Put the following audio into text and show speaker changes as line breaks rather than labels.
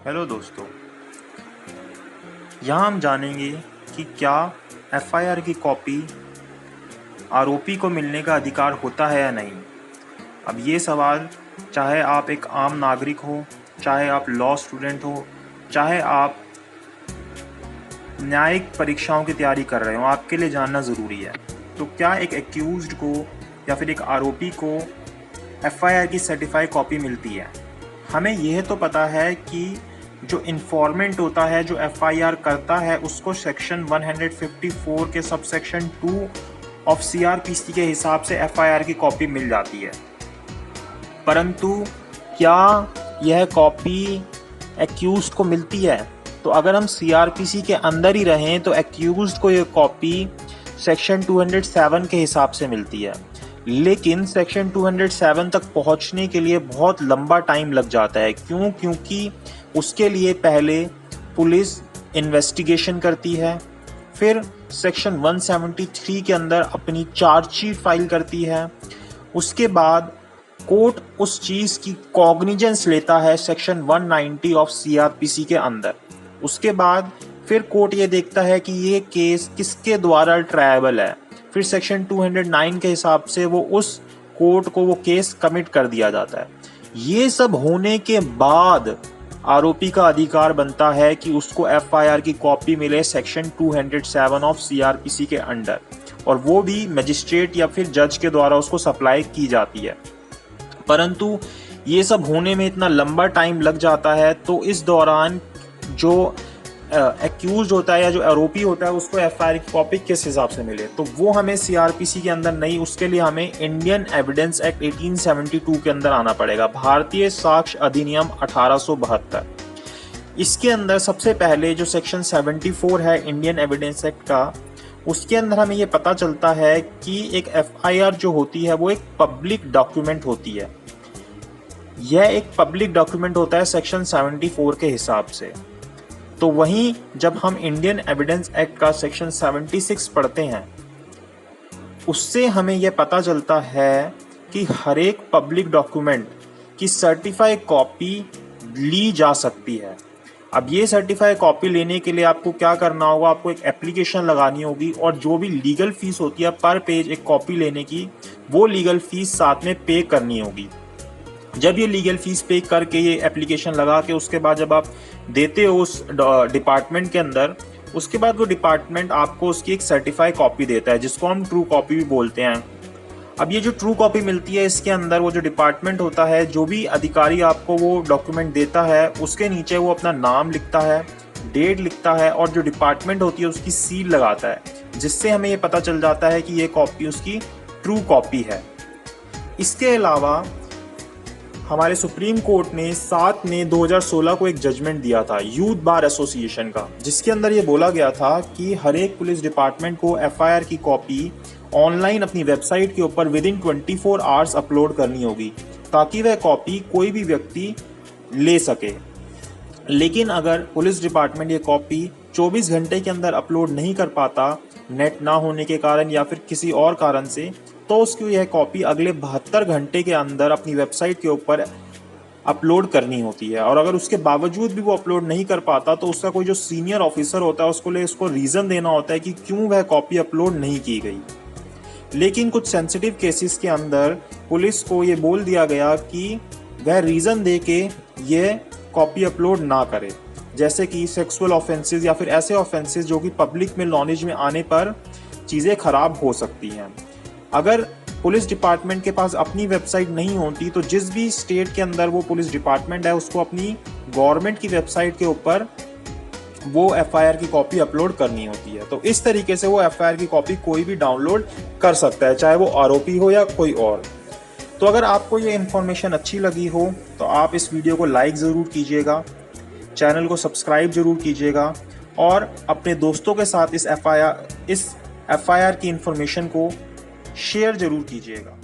Hello दोस्तों, यहाँ हम जानेंगे कि क्या एफआईआर की कॉपी आरोपी को मिलने का अधिकार होता है या नहीं। अब ये सवाल चाहे आप एक आम नागरिक हो, चाहे आप लॉ स्टूडेंट हो, चाहे आप न्यायिक परीक्षाओं की तैयारी कर रहे हो, आपके लिए जानना ज़रूरी है। तो क्या एक एक्यूज्ड को या फिर एक आरोपी को एफआईआर की सर्टिफाइड कॉपी मिलती है? हमें यह तो पता है कि जो इन्फॉर्मेंट होता है, जो एफआईआर करता है, उसको सेक्शन 154 के सब सेक्शन 2 ऑफ सीआरपीसी के हिसाब से एफआईआर की कॉपी मिल जाती है। परंतु क्या यह कॉपी एक्यूज्ड को मिलती है? तो अगर हम सीआरपीसी के अंदर ही रहें तो एक्यूज्ड को यह कॉपी सेक्शन 207 के हिसाब से मिलती है, लेकिन सेक्शन 207 तक पहुंचने के लिए बहुत लंबा टाइम लग जाता है। क्यों? क्योंकि उसके लिए पहले पुलिस इन्वेस्टिगेशन करती है, फिर सेक्शन 173 के अंदर अपनी चार्जशीट फाइल करती है, उसके बाद कोर्ट उस चीज़ की कॉग्निजेंस लेता है सेक्शन 190 ऑफ सीआरपीसी के अंदर। उसके बाद फिर कोर्ट ये देखता है कि ये केस किसके द्वारा ट्रायबल है, फिर सेक्शन 209 के हिसाब से वो उस कोर्ट को वो केस कमिट कर दिया जाता है। ये सब होने के बाद आरोपी का अधिकार बनता है कि उसको एफआईआर की कॉपी मिले सेक्शन 207 ऑफ सीआरपीसी के अंडर, और वो भी मजिस्ट्रेट या फिर जज के द्वारा उसको सप्लाई की जाती है। परंतु ये सब होने में इतना लंबा टाइम लग जाता है, तो इस दौरान जो एक्यूज होता है या जो आरोपी होता है उसको एफआईआर की कॉपी किस हिसाब से मिले, तो वो हमें सीआरपीसी के अंदर नहीं, उसके लिए हमें इंडियन एविडेंस एक्ट 1872 के अंदर आना पड़ेगा, भारतीय साक्ष्य अधिनियम 1872। इसके अंदर सबसे पहले जो सेक्शन 74 है इंडियन एविडेंस एक्ट का, उसके अंदर हमें ये पता चलता है कि एक एफआईआर जो होती है वो एक पब्लिक डॉक्यूमेंट होती है। यह एक पब्लिक डॉक्यूमेंट होता है सेक्शन 74 के हिसाब से। तो वहीं जब हम इंडियन एविडेंस एक्ट का सेक्शन 76 पढ़ते हैं, उससे हमें यह पता चलता है कि हर एक पब्लिक डॉक्यूमेंट की सर्टिफाइड कॉपी ली जा सकती है। अब ये सर्टिफाइड कॉपी लेने के लिए आपको क्या करना होगा, आपको एक एप्लीकेशन लगानी होगी, और जो भी लीगल फीस होती है पर पेज एक कॉपी लेने की, वो लीगल फीस साथ में पे करनी होगी। जब ये लीगल फीस पे करके ये एप्लीकेशन लगा के उसके बाद जब आप देते हो उस डिपार्टमेंट के अंदर, उसके बाद वो डिपार्टमेंट आपको उसकी एक सर्टिफाइड कॉपी देता है, जिसको हम ट्रू कॉपी भी बोलते हैं। अब ये जो ट्रू कॉपी मिलती है, इसके अंदर वो जो डिपार्टमेंट होता है, जो भी अधिकारी आपको वो डॉक्यूमेंट देता है, उसके नीचे वो अपना नाम लिखता है, डेट लिखता है, और जो डिपार्टमेंट होती है उसकी सील लगाता है, जिससे हमें ये पता चल जाता है कि ये कॉपी उसकी ट्रू कॉपी है। इसके अलावा हमारे सुप्रीम कोर्ट ने 7 मई 2016 को एक जजमेंट दिया था यूथ बार एसोसिएशन का, जिसके अंदर ये बोला गया था कि हर एक पुलिस डिपार्टमेंट को एफआईआर की कॉपी ऑनलाइन अपनी वेबसाइट के ऊपर विद इन 24 आवर्स अपलोड करनी होगी, ताकि वह कॉपी कोई भी व्यक्ति ले सके। लेकिन अगर पुलिस डिपार्टमेंट ये कॉपी 24 घंटे के अंदर अपलोड नहीं कर पाता, नेट ना होने के कारण या फिर किसी और कारण से, तो उसकी यह कॉपी अगले 72 घंटे के अंदर अपनी वेबसाइट के ऊपर अपलोड करनी होती है। और अगर उसके बावजूद भी वो अपलोड नहीं कर पाता, तो उसका कोई जो सीनियर ऑफिसर होता है उसको रीज़न देना होता है कि क्यों वह कॉपी अपलोड नहीं की गई। लेकिन कुछ सेंसिटिव केसेस के अंदर पुलिस को ये बोल दिया गया कि वह रीज़न दे के ये कॉपी अपलोड ना करे, जैसे कि सेक्सुअल ऑफेंसेस या फिर ऐसे ऑफेंसेस जो कि पब्लिक में नॉलेज में आने पर चीज़ें खराब हो सकती हैं। अगर पुलिस डिपार्टमेंट के पास अपनी वेबसाइट नहीं होती, तो जिस भी स्टेट के अंदर वो पुलिस डिपार्टमेंट है उसको अपनी गवर्नमेंट की वेबसाइट के ऊपर वो एफआईआर की कॉपी अपलोड करनी होती है। तो इस तरीके से वो एफआईआर की कॉपी कोई भी डाउनलोड कर सकता है, चाहे वो आरोपी हो या कोई और। तो अगर आपको ये इन्फॉर्मेशन अच्छी लगी हो तो आप इस वीडियो को लाइक ज़रूर कीजिएगा, चैनल को सब्सक्राइब ज़रूर कीजिएगा, और अपने दोस्तों के साथ इस एफआईआर की इन्फॉर्मेशन को शेयर ज़रूर कीजिएगा।